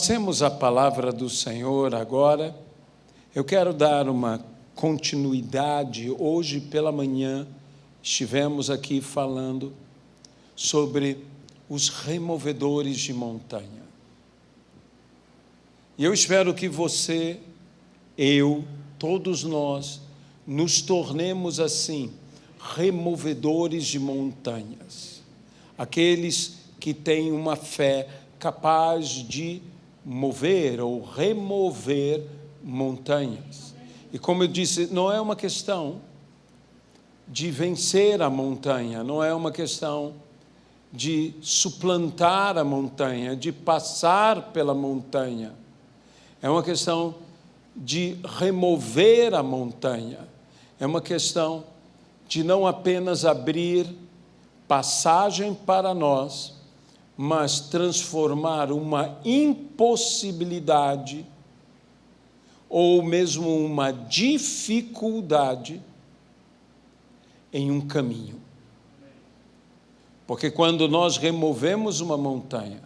Passemos a palavra do Senhor agora. Eu quero dar uma continuidade. Hoje pela manhã estivemos aqui falando sobre os removedores de montanha. E eu espero que você, eu, todos nós, nos tornemos assim, removedores de montanhas. Aqueles que têm uma fé capaz de mover ou remover montanhas. E como eu disse, não é uma questão de vencer a montanha, não é uma questão de suplantar a montanha, de passar pela montanha. É uma questão de remover a montanha. É uma questão de não apenas abrir passagem para nós, mas transformar uma impossibilidade ou mesmo uma dificuldade em um caminho. Porque quando nós removemos uma montanha,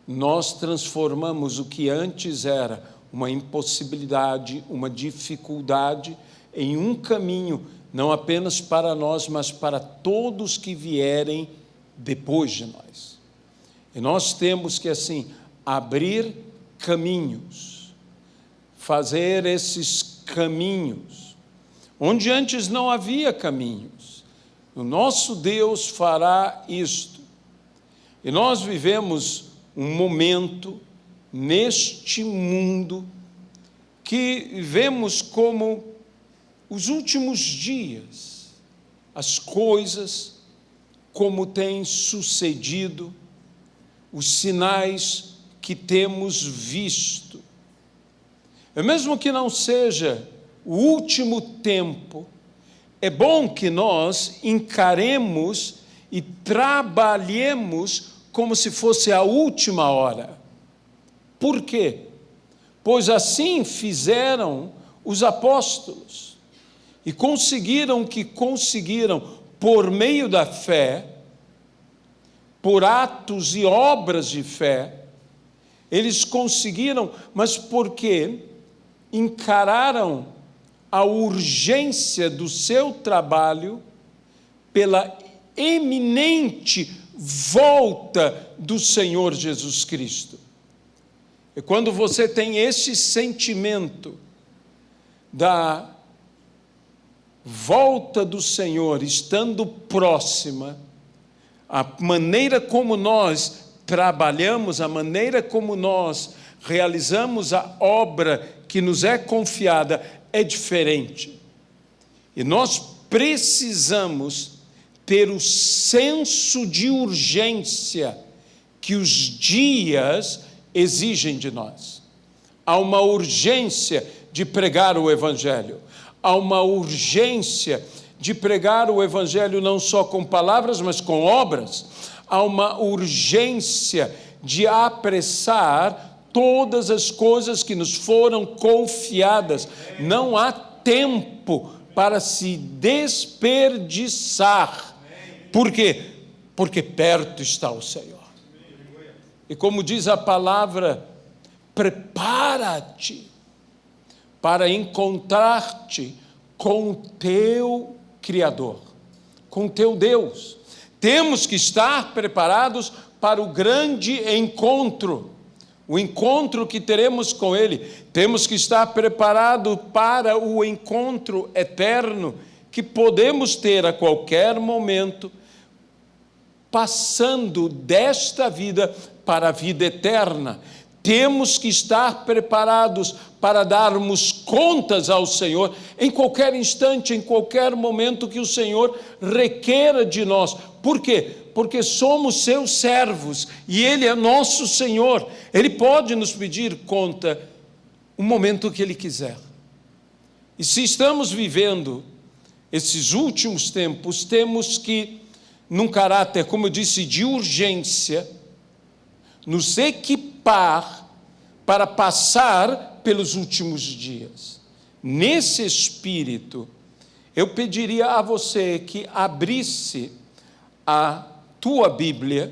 nós transformamos o que antes era uma impossibilidade, uma dificuldade, em um caminho, não apenas para nós, mas para todos que vierem depois de nós. E nós temos que, assim, abrir caminhos, fazer esses caminhos, onde antes não havia caminhos. O nosso Deus fará isto. E nós vivemos um momento neste mundo que vemos como os últimos dias, as coisas como têm sucedido, os sinais que temos visto. E mesmo que não seja o último tempo, é bom que nós encaremos e trabalhemos como se fosse a última hora. Por quê? Pois assim fizeram os apóstolos e conseguiram o que conseguiram por meio da fé, por atos e obras de fé. Eles conseguiram, mas porque encararam a urgência do seu trabalho pela eminente volta do Senhor Jesus Cristo. E quando você tem esse sentimento da volta do Senhor estando próxima, a maneira como nós trabalhamos, a maneira como nós realizamos a obra que nos é confiada é diferente. E nós precisamos ter o senso de urgência que os dias exigem de nós. Há uma urgência de pregar o Evangelho. Há uma urgência de pregar o Evangelho não só com palavras, mas com obras. Há uma urgência de apressar todas as coisas que nos foram confiadas. Não há tempo para se desperdiçar. Por quê? Porque perto está o Senhor. E como diz a palavra, prepara-te para encontrar-te com o teu Criador, com o teu Deus. Temos que estar preparados para o grande encontro, o encontro que teremos com Ele. Temos que estar preparados para o encontro eterno que podemos ter a qualquer momento, passando desta vida para a vida eterna. Temos que estar preparados para darmos contas ao Senhor em qualquer instante, em qualquer momento que o Senhor requeira de nós. Por quê? Porque somos seus servos e Ele é nosso Senhor. Ele pode nos pedir conta o momento que Ele quiser. E se estamos vivendo esses últimos tempos, temos que, num caráter, como eu disse, de urgência, nos equipar para passar pelos últimos dias. Nesse espírito, eu pediria a você que abrisse a tua Bíblia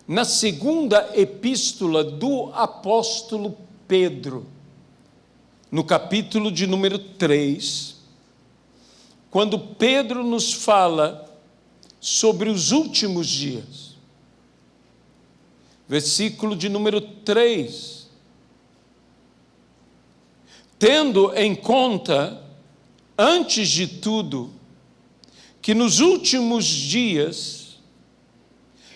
na segunda epístola do apóstolo Pedro, no capítulo de número 3, quando Pedro nos fala sobre os últimos dias. Versículo de número 3. Tendo em conta, antes de tudo, que nos últimos dias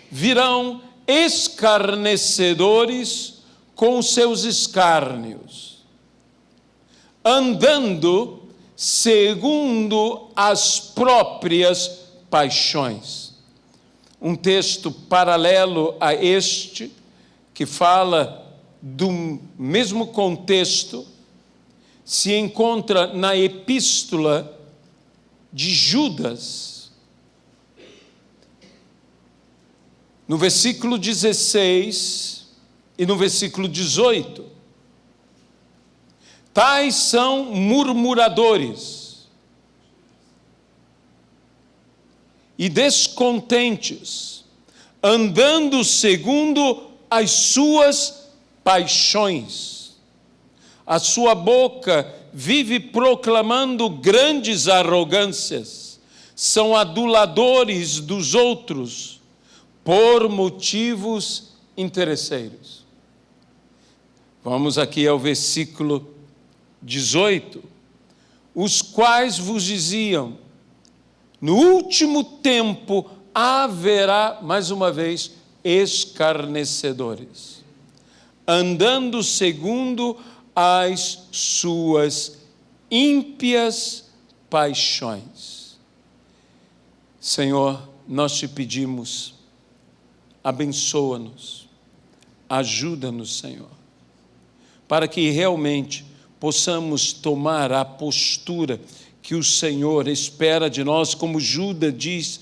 virão escarnecedores com seus escárnios, andando segundo as próprias paixões. Um texto paralelo a este, que fala do mesmo contexto, se encontra na epístola de Judas, no versículo 16 e no versículo 18. Tais são murmuradores e descontentes, andando segundo as suas paixões. A sua boca vive proclamando grandes arrogâncias, são aduladores dos outros por motivos interesseiros. Vamos aqui ao versículo 18. Os quais vos diziam: no último tempo haverá, mais uma vez, escarnecedores, andando segundo as suas ímpias paixões. Senhor, nós te pedimos, abençoa-nos, ajuda-nos, Senhor, para que realmente possamos tomar a postura que o Senhor espera de nós, como Judas diz: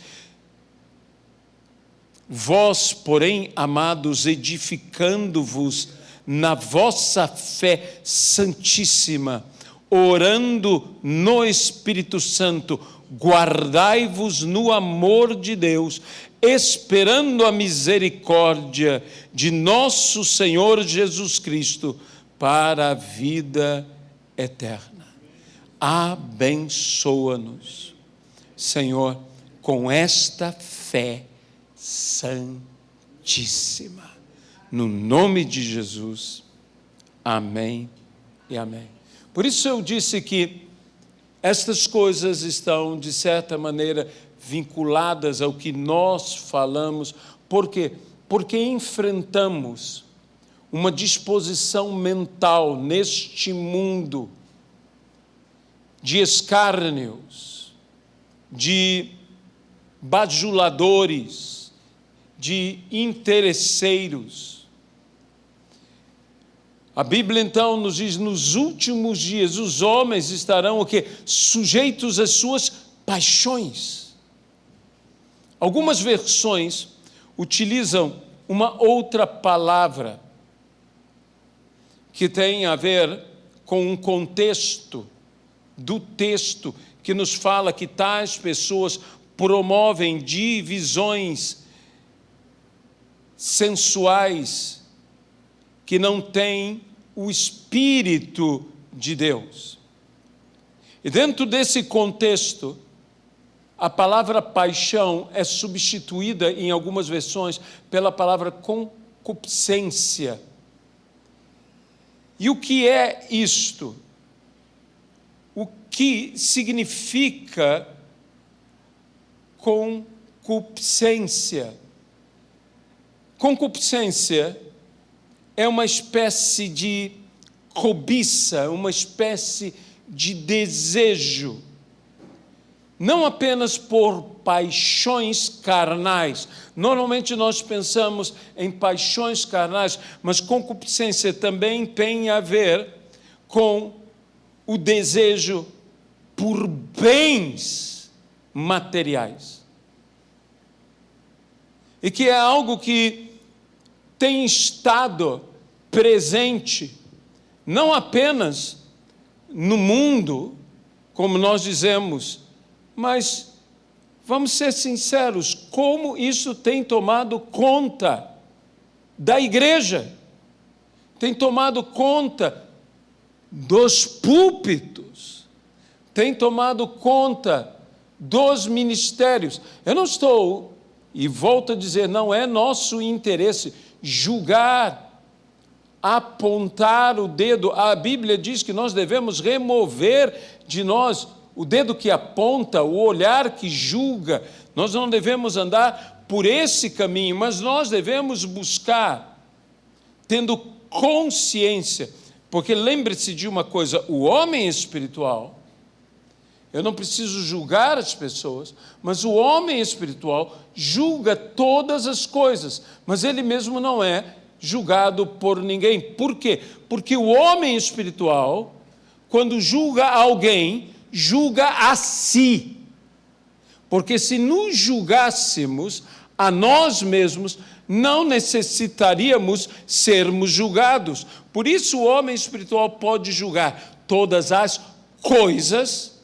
vós, porém, amados, edificando-vos na vossa fé santíssima, orando no Espírito Santo, guardai-vos no amor de Deus, esperando a misericórdia de nosso Senhor Jesus Cristo para a vida eterna. Abençoa-nos, Senhor, com esta fé santíssima. No nome de Jesus, amém e amém. Por isso eu disse que estas coisas estão, de certa maneira, vinculadas ao que nós falamos. Por quê? Porque enfrentamos uma disposição mental neste mundo de escárnios, de bajuladores, de interesseiros. A Bíblia então nos diz: nos últimos dias os homens estarão o quê? Sujeitos às suas paixões. Algumas versões utilizam uma outra palavra que tem a ver com um contexto do texto que nos fala que tais pessoas promovem divisões sensuais que não têm o Espírito de Deus. E dentro desse contexto, a palavra paixão é substituída em algumas versões pela palavra concupiscência. E o que é isto? O que significa concupiscência? Concupiscência é uma espécie de cobiça, uma espécie de desejo, não apenas por paixões carnais. Normalmente nós pensamos em paixões carnais, mas concupiscência também tem a ver com o desejo por bens materiais. E que é algo que tem estado presente, não apenas no mundo, como nós dizemos, mas, vamos ser sinceros, como isso tem tomado conta da igreja, tem tomado conta dos púlpitos, tem tomado conta dos ministérios. Eu não estou, e volto a dizer, não é nosso interesse julgar, apontar o dedo. A Bíblia diz que nós devemos remover de nós o dedo que aponta, o olhar que julga. Nós não devemos andar por esse caminho, mas nós devemos buscar, tendo consciência, porque lembre-se de uma coisa: o homem espiritual, eu não preciso julgar as pessoas, mas o homem espiritual julga todas as coisas, mas ele mesmo não é julgado por ninguém. Por quê? Porque o homem espiritual, quando julga alguém, julga a si. Porque se nos julgássemos a nós mesmos, não necessitaríamos sermos julgados. Por isso o homem espiritual pode julgar todas as coisas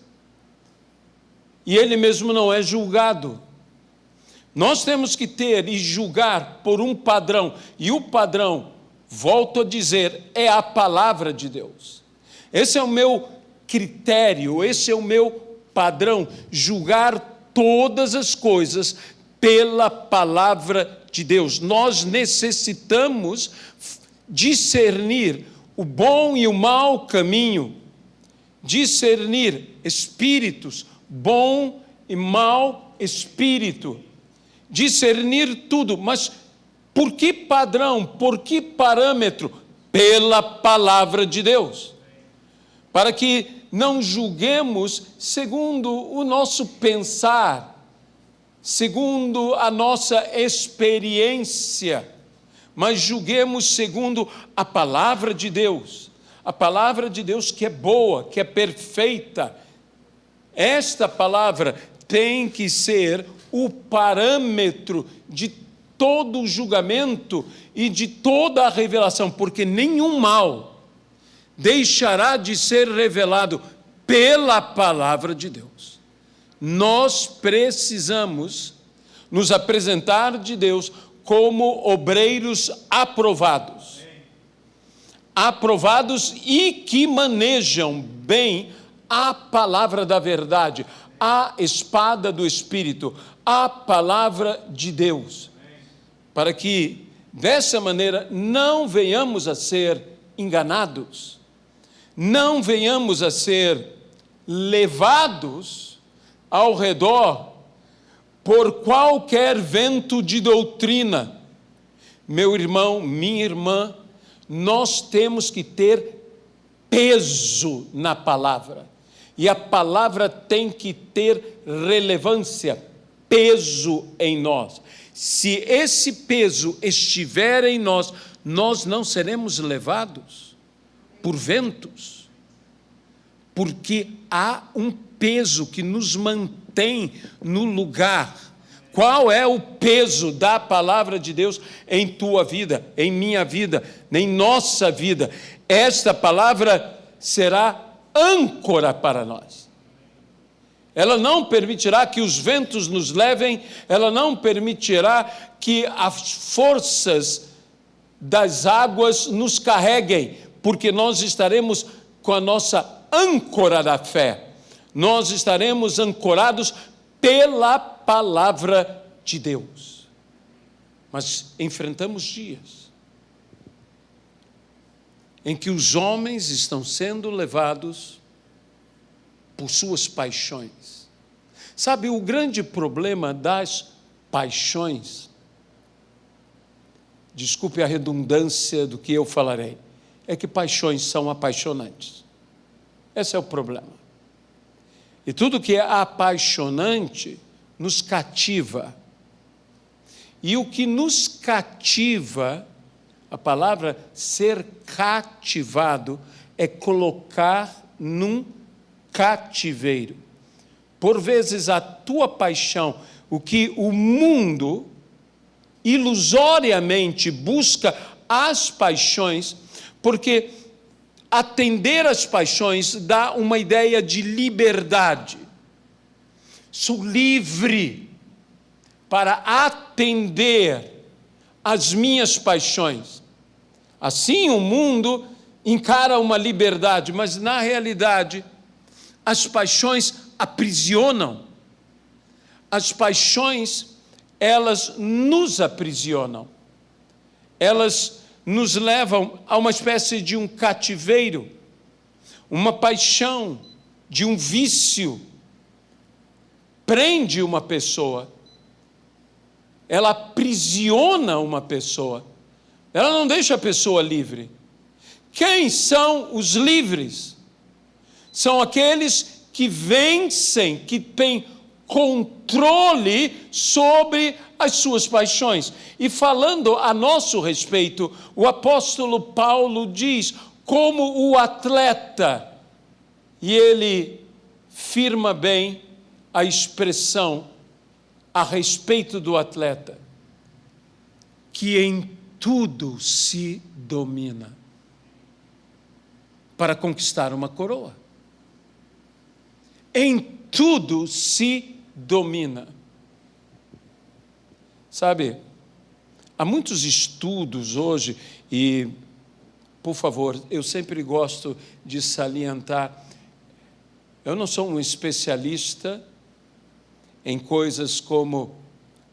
e ele mesmo não é julgado. Nós temos que ter e julgar por um padrão, e o padrão, volto a dizer, é a palavra de Deus. Esse é o meu critério, esse é o meu padrão, julgar todas as coisas pela palavra de Deus. Nós necessitamos discernir o bom e o mau caminho, discernir espíritos, bom e mau espírito, discernir tudo. Mas por que padrão, por que parâmetro? Pela palavra de Deus, para que não julguemos segundo o nosso pensar, segundo a nossa experiência, mas julguemos segundo a palavra de Deus, a palavra de Deus que é boa, que é perfeita. Esta palavra tem que ser o parâmetro de todo o julgamento e de toda a revelação, porque nenhum mal deixará de ser revelado pela palavra de Deus. Nós precisamos nos apresentar de Deus como obreiros aprovados. Aprovados e que manejam bem a palavra da verdade, a espada do Espírito, a palavra de Deus, para que dessa maneira não venhamos a ser enganados, não venhamos a ser levados ao redor por qualquer vento de doutrina. Meu irmão, minha irmã, nós temos que ter peso na palavra, e a palavra tem que ter relevância, peso em nós. Se esse peso estiver em nós, nós não seremos levados por ventos, porque há um peso que nos mantém no lugar. Qual é o peso da palavra de Deus em tua vida, em minha vida, em nossa vida? Esta palavra será âncora para nós. Ela não permitirá que os ventos nos levem, ela não permitirá que as forças das águas nos carreguem, porque nós estaremos com a nossa âncora da fé. Nós estaremos ancorados pela palavra de Deus. Mas enfrentamos dias em que os homens estão sendo levados por suas paixões. Sabe, o grande problema das paixões, desculpe a redundância do que eu falarei, é que paixões são apaixonantes. Esse é o problema. E tudo que é apaixonante nos cativa. E o que nos cativa, a palavra ser cativado, é colocar num cativeiro. Por vezes a tua paixão, o que o mundo ilusoriamente busca as paixões, porque atender às paixões dá uma ideia de liberdade. Sou livre para atender as minhas paixões. Assim o mundo encara uma liberdade, mas na realidade as paixões aprisionam. As paixões, elas nos aprisionam. Elas nos levam a uma espécie de um cativeiro, uma paixão, de um vício. Prende uma pessoa, ela aprisiona uma pessoa, ela não deixa a pessoa livre. Quem são os livres? São aqueles que vencem, que têm controle sobre as suas paixões. E falando a nosso respeito, o apóstolo Paulo diz como o atleta, e ele firma bem a expressão a respeito do atleta, que em tudo se domina para conquistar uma coroa. Em tudo se domina. Sabe, há muitos estudos hoje, e, por favor, eu sempre gosto de salientar, eu não sou um especialista em coisas como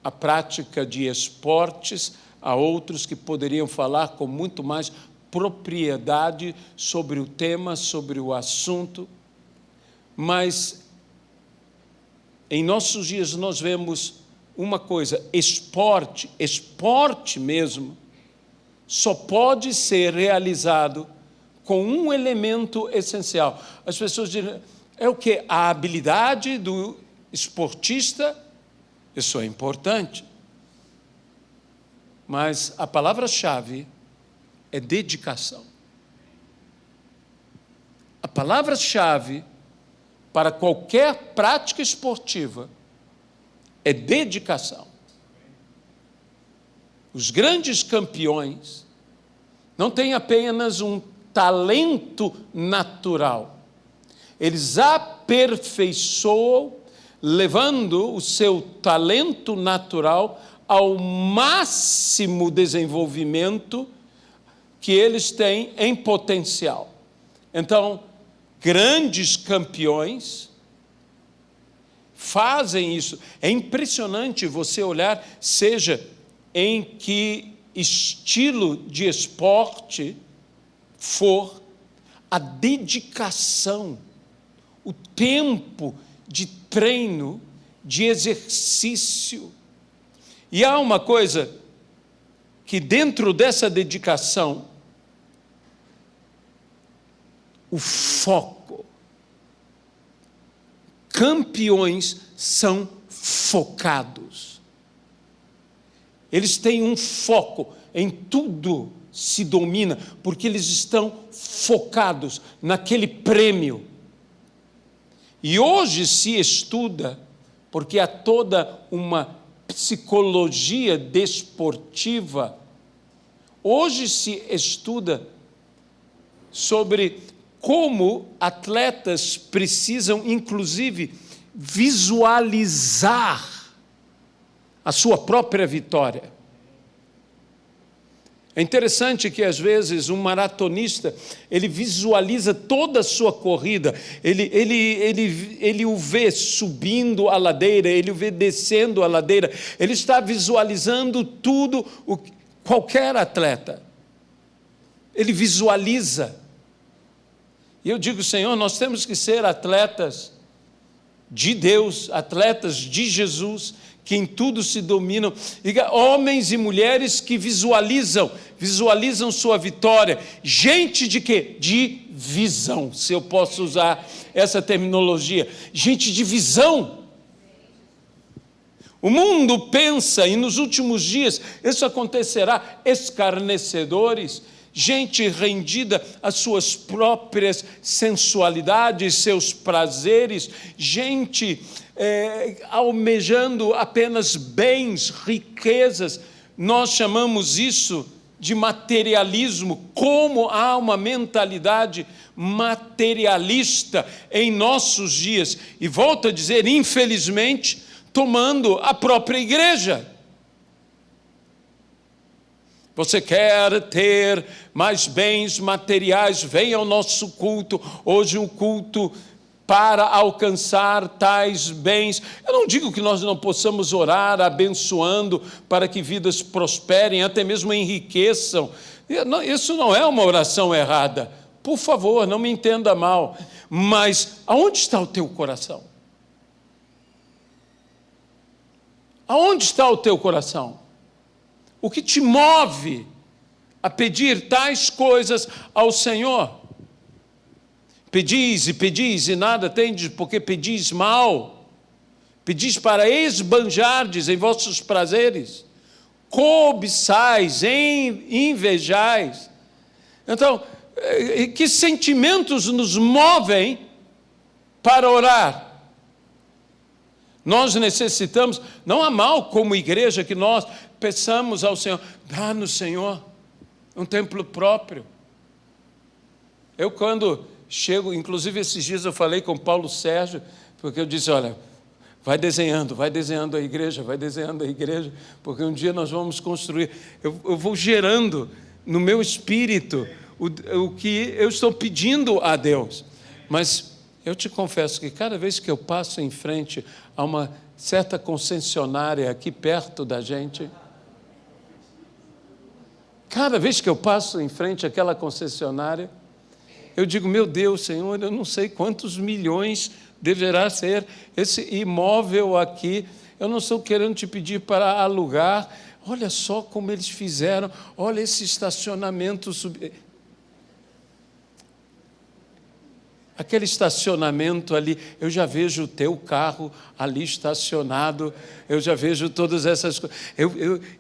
a prática de esportes, há outros que poderiam falar com muito mais propriedade sobre o tema, sobre o assunto, mas em nossos dias nós vemos uma coisa: esporte mesmo, só pode ser realizado com um elemento essencial. As pessoas dizem, é o quê? A habilidade do esportista, isso é importante, mas a palavra-chave é dedicação. A palavra-chave para qualquer prática esportiva é dedicação. Os grandes campeões não têm apenas um talento natural, eles aperfeiçoam, levando o seu talento natural ao máximo desenvolvimento que eles têm em potencial. Então, grandes campeões fazem isso. É impressionante você olhar, seja em que estilo de esporte for, a dedicação, o tempo de treino, de exercício. E há uma coisa que dentro dessa dedicação, o foco. Campeões são focados. Eles têm um foco, em tudo se domina, porque eles estão focados naquele prêmio. E hoje se estuda, porque há toda uma psicologia desportiva, hoje se estuda sobre como atletas precisam, inclusive, visualizar a sua própria vitória. É interessante que, às vezes, um maratonista, ele visualiza toda a sua corrida, ele o vê subindo a ladeira, ele o vê descendo a ladeira, ele está visualizando tudo, qualquer atleta, ele visualiza. E eu digo, Senhor, nós temos que ser atletas de Deus, atletas de Jesus, que em tudo se dominam, homens e mulheres que visualizam sua vitória, gente de quê? De visão, se eu posso usar essa terminologia, gente de visão. O mundo pensa, e nos últimos dias isso acontecerá, escarnecedores, gente rendida às suas próprias sensualidades, seus prazeres, gente almejando apenas bens, riquezas. Nós chamamos isso de materialismo. Como há uma mentalidade materialista em nossos dias, e volto a dizer, infelizmente, tomando a própria igreja. Você quer ter mais bens materiais? Venha ao nosso culto. Hoje um culto para alcançar tais bens. Eu não digo que nós não possamos orar abençoando para que vidas prosperem, até mesmo enriqueçam. Isso não é uma oração errada. Por favor, não me entenda mal. Mas aonde está o teu coração? Aonde está o teu coração? O que te move a pedir tais coisas ao Senhor? Pedis e nada tendes, porque pedis mal. Pedis para esbanjardes em vossos prazeres. Cobiçais, invejais. Então, que sentimentos nos movem para orar? Nós necessitamos, não há mal como igreja que nós peçamos ao Senhor, dá-nos, Senhor, um templo próprio. Eu quando chego, inclusive esses dias eu falei com Paulo Sérgio, porque eu disse, olha, vai desenhando a igreja, porque um dia nós vamos construir. Eu vou gerando no meu espírito o que eu estou pedindo a Deus. Mas eu te confesso que cada vez que eu passo em frente a uma certa concessionária aqui perto da gente, cada vez que eu passo em frente àquela concessionária, eu digo, meu Deus, Senhor, eu não sei quantos milhões deverá ser esse imóvel aqui. Eu não estou querendo te pedir para alugar. Olha só como eles fizeram. Olha esse estacionamento. Aquele estacionamento ali, eu já vejo o teu carro ali estacionado, eu já vejo todas essas coisas.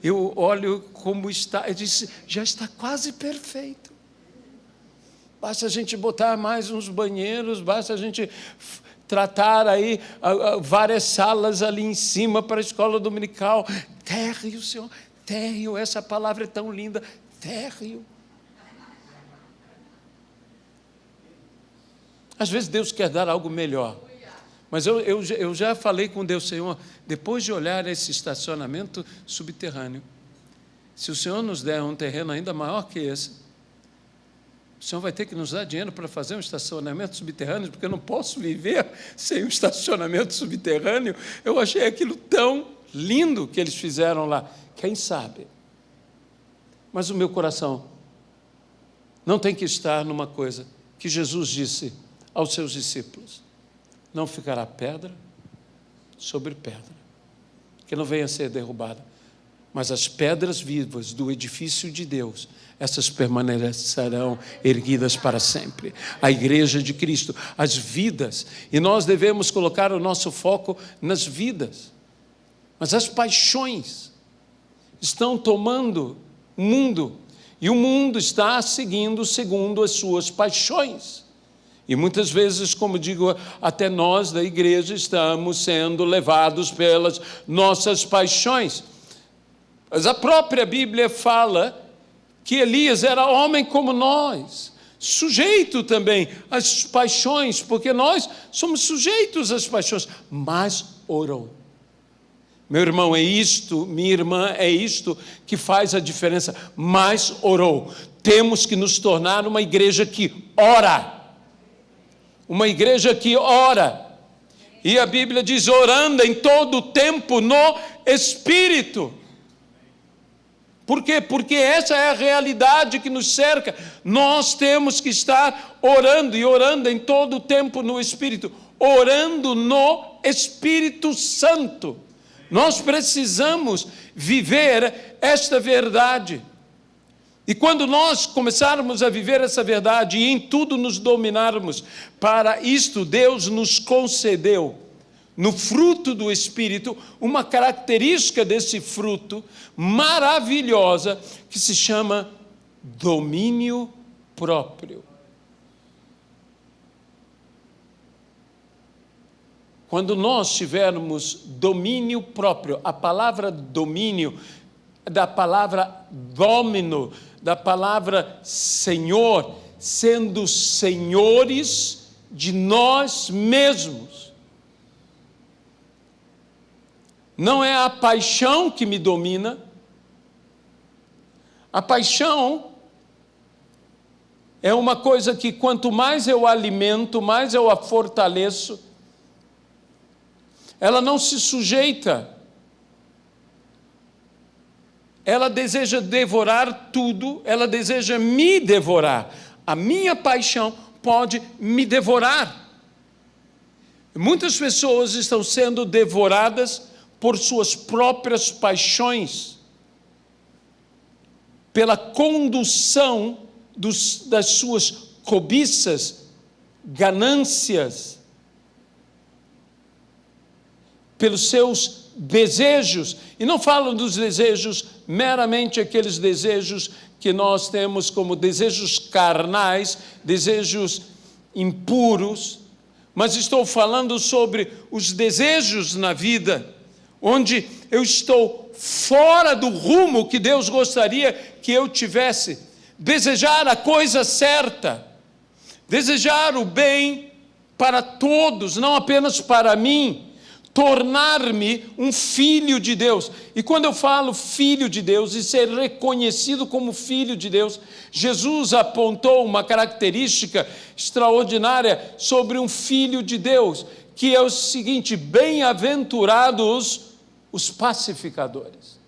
Eu olho como está, eu disse, já está quase perfeito. Basta a gente botar mais uns banheiros, basta a gente tratar aí várias salas ali em cima para a escola dominical. Térreo, Senhor, térreo, essa palavra é tão linda, térreo. Às vezes Deus quer dar algo melhor, mas eu já falei com Deus, Senhor, depois de olhar esse estacionamento subterrâneo, se o Senhor nos der um terreno ainda maior que esse, o Senhor vai ter que nos dar dinheiro para fazer um estacionamento subterrâneo, porque eu não posso viver sem um estacionamento subterrâneo. Eu achei aquilo tão lindo que eles fizeram lá, quem sabe? Mas o meu coração não tem que estar numa coisa que Jesus disse aos seus discípulos, não ficará pedra sobre pedra, que não venha a ser derrubada, mas as pedras vivas do edifício de Deus, essas permanecerão erguidas para sempre. A igreja de Cristo, as vidas, e nós devemos colocar o nosso foco nas vidas, mas as paixões estão tomando o mundo, e o mundo está seguindo as suas paixões. E muitas vezes, como digo, até nós da igreja estamos sendo levados pelas nossas paixões. Mas a própria Bíblia fala que Elias era homem como nós, sujeito também às paixões, porque nós somos sujeitos às paixões, mas orou. Meu irmão, é isto, minha irmã, é isto que faz a diferença, mas orou. Temos que nos tornar uma igreja que ora. Uma igreja que ora, e a Bíblia diz, orando em todo o tempo no Espírito. Por quê? Porque essa é a realidade que nos cerca. Nós temos que estar orando, e orando em todo o tempo no Espírito, orando no Espírito Santo. Nós precisamos viver esta verdade. E quando nós começarmos a viver essa verdade e em tudo nos dominarmos, para isto Deus nos concedeu, no fruto do Espírito, uma característica desse fruto maravilhosa que se chama domínio próprio. Quando nós tivermos domínio próprio, a palavra domínio, da palavra domino, da palavra senhor, sendo senhores de nós mesmos. Não é a paixão que me domina, A paixão é uma coisa que quanto mais eu alimento, mais eu a fortaleço. Ela não se sujeita. Ela deseja devorar tudo, ela deseja me devorar. A minha paixão pode me devorar. Muitas pessoas estão sendo devoradas por suas próprias paixões, pela condução das suas cobiças, ganâncias, pelos seus desejos. E não falo dos desejos, meramente aqueles desejos que nós temos como desejos carnais, desejos impuros, mas estou falando sobre os desejos na vida, onde eu estou fora do rumo que Deus gostaria que eu tivesse. Desejar a coisa certa, desejar o bem para todos, não apenas para mim, tornar-me um filho de Deus. E quando eu falo filho de Deus e ser reconhecido como filho de Deus, Jesus apontou uma característica extraordinária sobre um filho de Deus, que é o seguinte: bem-aventurados os pacificadores,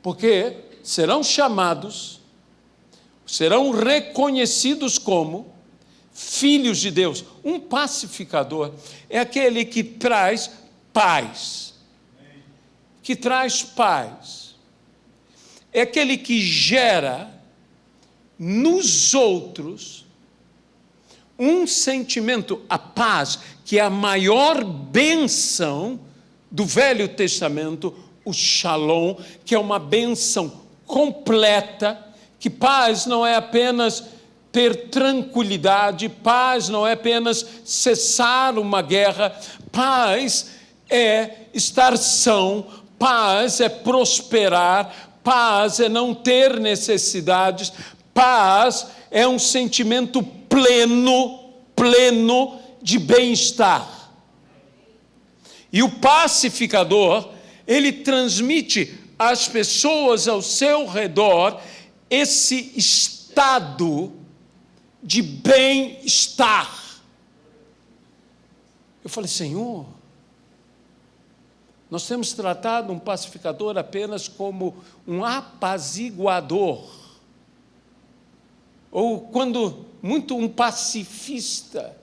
porque serão chamados, serão reconhecidos como filhos de Deus. Um pacificador é aquele que traz paz, que traz paz, é aquele que gera nos outros um sentimento, a paz, que é a maior bênção do Velho Testamento, o Shalom, que é uma bênção completa, que paz não é apenas ter tranquilidade, paz não é apenas cessar uma guerra, paz é estar são, paz é prosperar, paz é não ter necessidades, paz é um sentimento pleno de bem-estar. E o pacificador, ele transmite às pessoas ao seu redor esse estado de bem-estar. Eu falei: Senhor, nós temos tratado um pacificador apenas como um apaziguador, ou quando muito um pacifista.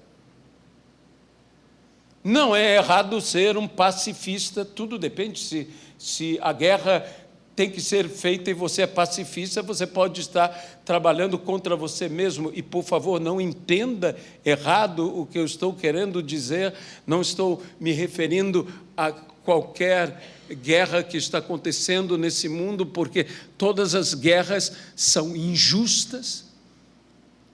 Não é errado ser um pacifista, tudo depende. Se a guerra tem que ser feita e você é pacifista, você pode estar trabalhando contra você mesmo. E, por favor, não entenda errado o que eu estou querendo dizer. Não estou me referindo a qualquer guerra que está acontecendo nesse mundo, porque todas as guerras são injustas.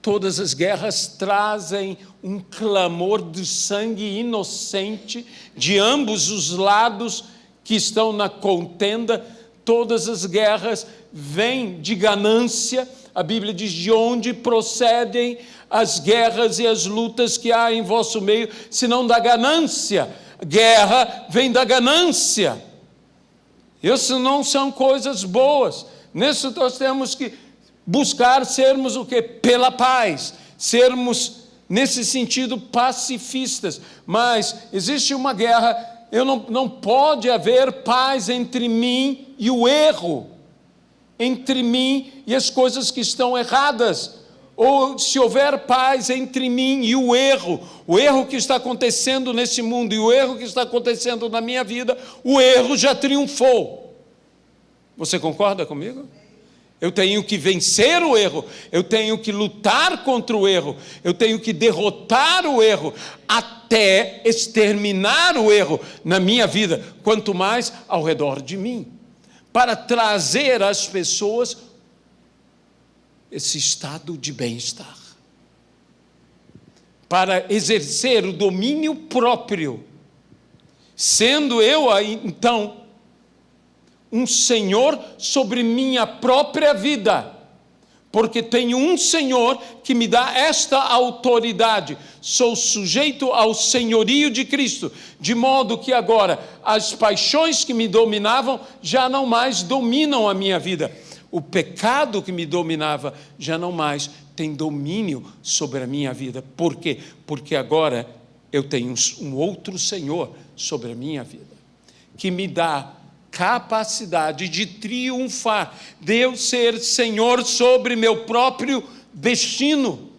Todas as guerras trazem um clamor de sangue inocente de ambos os lados que estão na contenda. Todas as guerras vêm de ganância. A Bíblia diz: de onde procedem as guerras e as lutas que há em vosso meio, senão da ganância. Guerra vem da ganância. Isso não são coisas boas. Nisso nós temos que buscar sermos o quê? Pela paz, sermos nesse sentido pacifistas. Mas existe uma guerra, não pode haver paz entre mim e o erro, entre mim e as coisas que estão erradas. Ou se houver paz entre mim e o erro que está acontecendo nesse mundo e o erro que está acontecendo na minha vida, o erro já triunfou. Você concorda comigo? Eu tenho que vencer o erro, eu tenho que lutar contra o erro, eu tenho que derrotar o erro, até exterminar o erro na minha vida, quanto mais ao redor de mim, para trazer às pessoas esse estado de bem-estar, para exercer o domínio próprio, sendo eu aí, então, um senhor sobre minha própria vida, porque tenho um Senhor que me dá esta autoridade. Sou sujeito ao senhorio de Cristo, de modo que agora as paixões que me dominavam já não mais dominam a minha vida. O pecado que me dominava já não mais tem domínio sobre a minha vida. Por quê? Porque agora eu tenho um outro Senhor sobre a minha vida, que me dá capacidade de triunfar, de eu ser Senhor sobre meu próprio destino,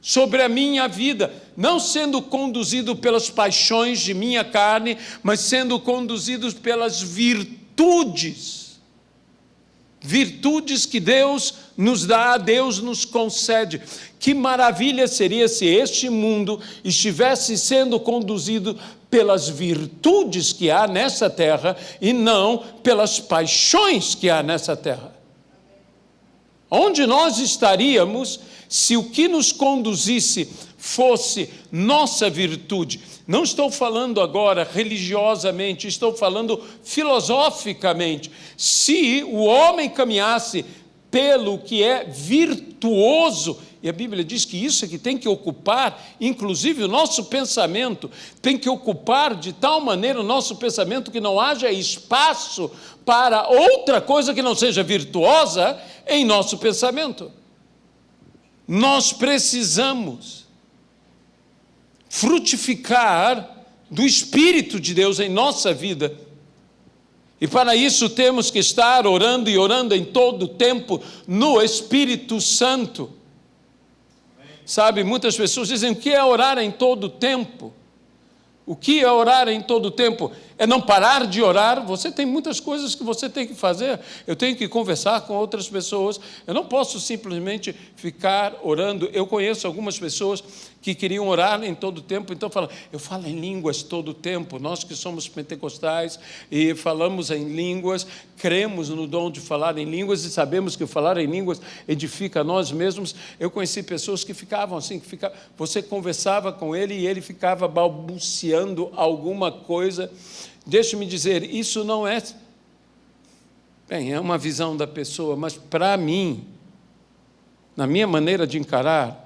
sobre a minha vida, não sendo conduzido pelas paixões de minha carne, mas sendo conduzido pelas virtudes que Deus nos dá, Deus nos concede. Que maravilha seria se este mundo estivesse sendo conduzido pelas virtudes que há nessa terra e não pelas paixões que há nessa terra. Onde nós estaríamos se o que nos conduzisse fosse nossa virtude? Não estou falando agora religiosamente, estou falando filosoficamente. Se o homem caminhasse pelo que é virtuoso, e a Bíblia diz que isso é que tem que ocupar, inclusive o nosso pensamento, tem que ocupar de tal maneira o nosso pensamento que não haja espaço para outra coisa que não seja virtuosa em nosso pensamento. Nós precisamos frutificar do Espírito de Deus em nossa vida. E para isso temos que estar orando e orando em todo o tempo no Espírito Santo. Sabe, muitas pessoas dizem, o que é orar em todo o tempo? O que é orar em todo o tempo? É não parar de orar. Você tem muitas coisas que você tem que fazer. Eu tenho que conversar com outras pessoas. Eu não posso simplesmente ficar orando. Eu conheço algumas pessoas que queriam orar em todo o tempo, então falam, eu falo em línguas todo o tempo. Nós que somos pentecostais e falamos em línguas, cremos no dom de falar em línguas e sabemos que o falar em línguas edifica a nós mesmos. Eu conheci pessoas que ficavam assim, você conversava com ele e ele ficava balbuciando alguma coisa. Deixe-me dizer, isso não é... Bem, é uma visão da pessoa, mas para mim, na minha maneira de encarar,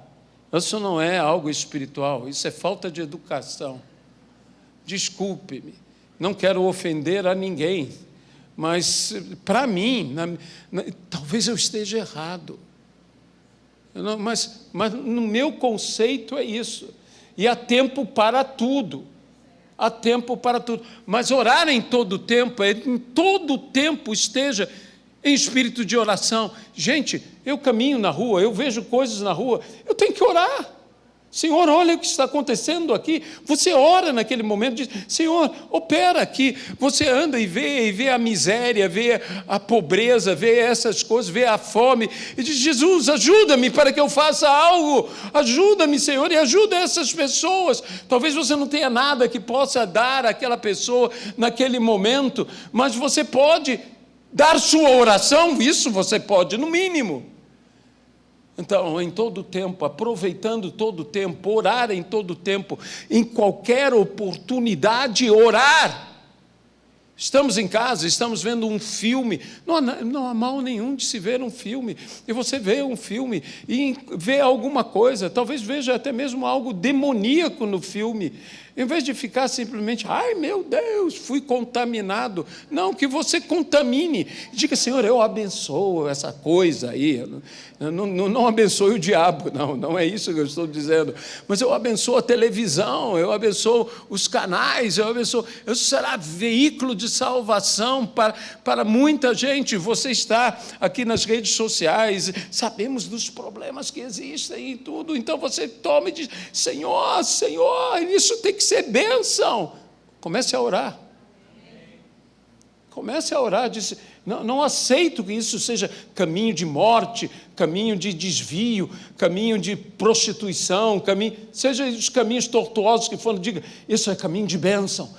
isso não é algo espiritual, isso é falta de educação. Desculpe-me, não quero ofender a ninguém, mas para mim, talvez eu esteja errado, mas no meu conceito é isso, e há tempo para tudo. Há tempo para tudo, mas orar em todo o tempo, em todo o tempo esteja em espírito de oração. Gente, eu caminho na rua, eu vejo coisas na rua, eu tenho que orar. Senhor, olha o que está acontecendo aqui. Você ora naquele momento, diz, Senhor, opera aqui. Você anda e vê a miséria, vê a pobreza, vê essas coisas, vê a fome, e diz, Jesus, ajuda-me para que eu faça algo. Ajuda-me, Senhor, e ajuda essas pessoas. Talvez você não tenha nada que possa dar àquela pessoa naquele momento, mas você pode dar sua oração, isso você pode, no mínimo. Então, em todo o tempo, aproveitando todo o tempo, orar em todo o tempo, em qualquer oportunidade, orar. Estamos em casa, estamos vendo um filme, não há mal nenhum de se ver um filme, e você vê um filme e vê alguma coisa, talvez veja até mesmo algo demoníaco no filme, em vez de ficar simplesmente, ai meu Deus, fui contaminado, não, que você contamine, diga, Senhor, eu abençoo essa coisa aí, não abençoe o diabo, não é isso que eu estou dizendo, mas eu abençoo a televisão, eu abençoo os canais, eu será veículo de salvação para muita gente. Você está aqui nas redes sociais, sabemos dos problemas que existem e tudo, então você toma e diz, Senhor, isso tem que ser bênção. Comece a orar. Comece a orar, disse, não aceito que isso seja caminho de morte, caminho de desvio, caminho de prostituição, seja os caminhos tortuosos que forem, diga, isso é caminho de bênção,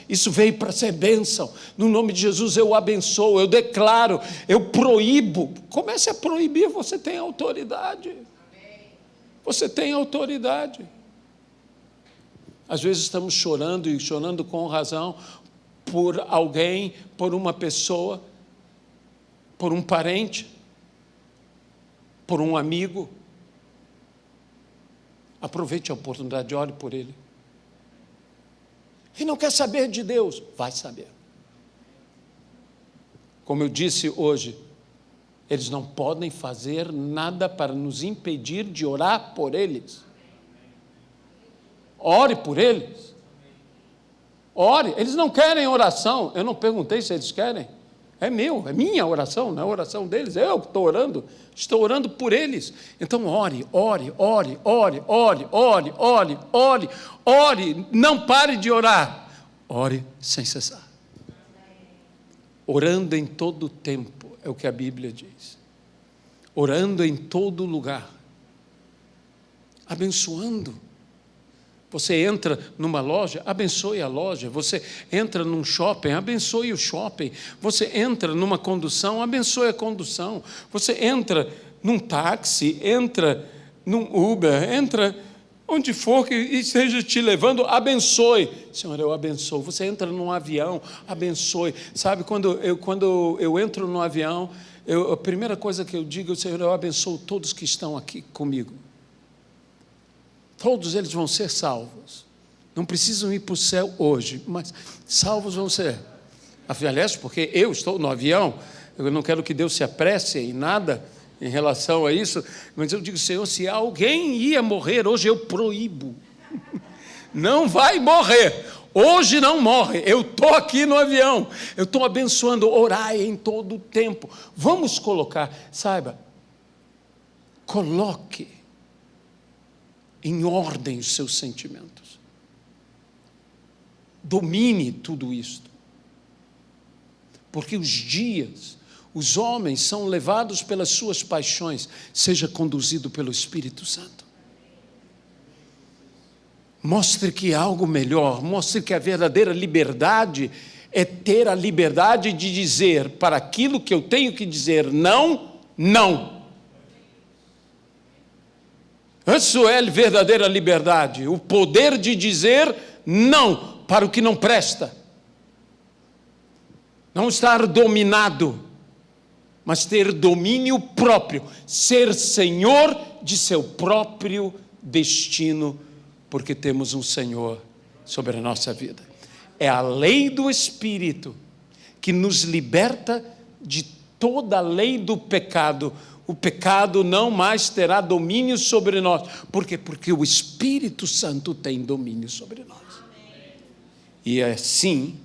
isso veio para ser bênção, no nome de Jesus eu abençoo, eu declaro, eu proíbo, comece a proibir, você tem autoridade, você tem autoridade. Às vezes estamos chorando e chorando com razão, por alguém, por uma pessoa, por um parente. por um amigo, aproveite a oportunidade, ore por ele. E não quer saber de Deus, vai saber. Como eu disse hoje, eles não podem fazer nada para nos impedir de orar por eles. Ore por eles. Ore. Eles não querem oração. Eu não perguntei se eles querem. É minha oração, não é a oração deles. Eu que estou orando por eles. Então ore, não pare de orar. Ore sem cessar. Orando em todo o tempo, é o que a Bíblia diz. Orando em todo lugar. Abençoando. Você entra numa loja, abençoe a loja. Você entra num shopping, abençoe o shopping. Você entra numa condução, abençoe a condução. Você entra num táxi, entra num Uber, entra onde for que esteja te levando, abençoe. Senhor, eu abençoo. Você entra num avião, abençoe. Sabe, quando eu entro no avião, a primeira coisa que eu digo, Senhor, eu abençoo todos que estão aqui comigo. Todos eles vão ser salvos. Não precisam ir para o céu hoje, mas salvos vão ser. Aliás, porque eu estou no avião, eu não quero que Deus se apresse em nada em relação a isso, mas eu digo, Senhor, se alguém ia morrer hoje, eu proíbo. Não vai morrer. Hoje não morre. Eu estou aqui no avião. Eu estou abençoando. Orai em todo o tempo. Vamos colocar, saiba, coloque em ordem os seus sentimentos. Domine tudo isto. Porque os homens são levados pelas suas paixões, seja conduzido pelo Espírito Santo. Mostre que há algo melhor, mostre que a verdadeira liberdade é ter a liberdade de dizer para aquilo que eu tenho que dizer não, não. Isso é verdadeira liberdade, o poder de dizer não para o que não presta. Não estar dominado, mas ter domínio próprio, ser senhor de seu próprio destino, porque temos um Senhor sobre a nossa vida. É a lei do Espírito que nos liberta de toda a lei do pecado. O pecado não mais terá domínio sobre nós. Por quê? Porque o Espírito Santo tem domínio sobre nós. E assim,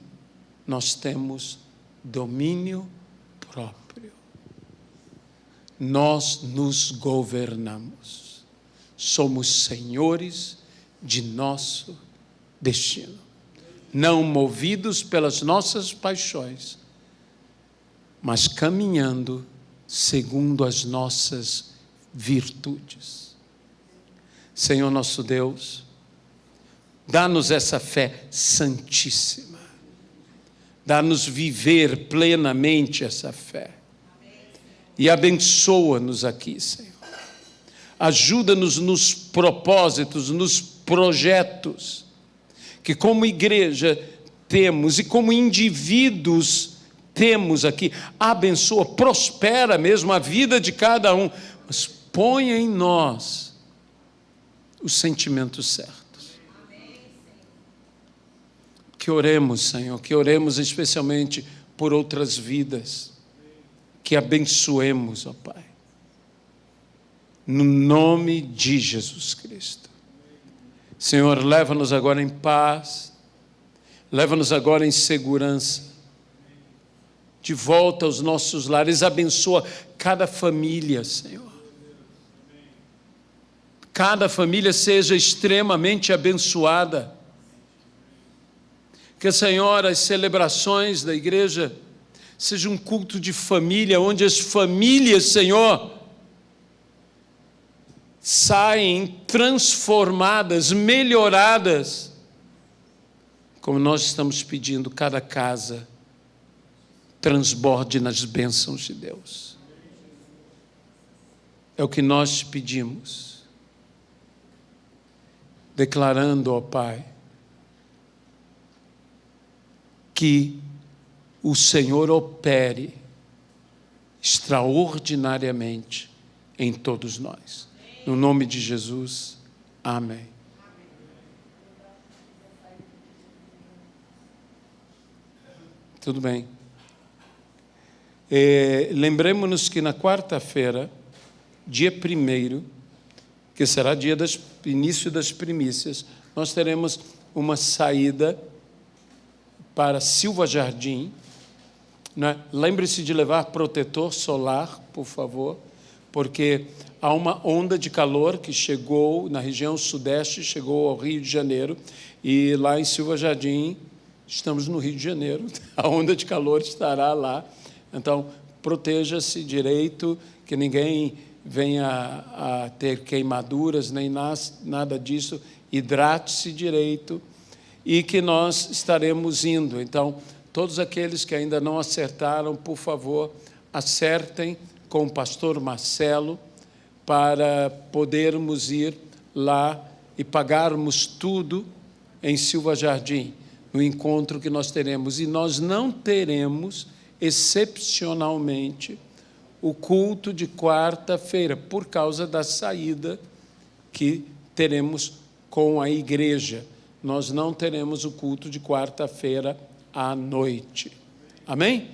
nós temos domínio próprio. Nós nos governamos. Somos senhores de nosso destino. Não movidos pelas nossas paixões, mas caminhando segundo as nossas virtudes. Senhor nosso Deus, dá-nos essa fé santíssima. Dá-nos viver plenamente essa fé. E abençoa-nos aqui, Senhor. Ajuda-nos nos propósitos, nos projetos, que como igreja temos e como indivíduos temos aqui. Abençoa, prospera mesmo a vida de cada um, mas ponha em nós os sentimentos certos. Que oremos, Senhor, que oremos especialmente por outras vidas, que abençoemos, ó Pai, no nome de Jesus Cristo. Senhor, leva-nos agora em paz, leva-nos agora em segurança, de volta aos nossos lares, abençoa cada família, Senhor. Cada família seja extremamente abençoada. Que, Senhor, as celebrações da igreja sejam um culto de família, onde as famílias, Senhor, saem transformadas, melhoradas, como nós estamos pedindo, cada casa transborde nas bênçãos de Deus. É o que nós te pedimos, declarando, ó Pai, que o Senhor opere extraordinariamente em todos nós. No nome de Jesus, amém. Tudo bem. Lembremos-nos que na quarta-feira, dia 1º, que será dia do início das primícias, nós teremos uma saída para Silva Jardim. Né? Lembre-se de levar protetor solar, por favor, porque há uma onda de calor que chegou na região sudeste, chegou ao Rio de Janeiro, e lá em Silva Jardim, estamos no Rio de Janeiro, a onda de calor estará lá. Então, proteja-se direito, que ninguém venha a ter queimaduras, nem nada disso. Hidrate-se direito e que nós estaremos indo. Então, todos aqueles que ainda não acertaram, por favor, acertem com o pastor Marcelo para podermos ir lá e pagarmos tudo em Silva Jardim, no encontro que nós teremos. E nós não teremos, excepcionalmente, o culto de quarta-feira, por causa da saída que teremos com a igreja. Nós não teremos o culto de quarta-feira à noite. Amém?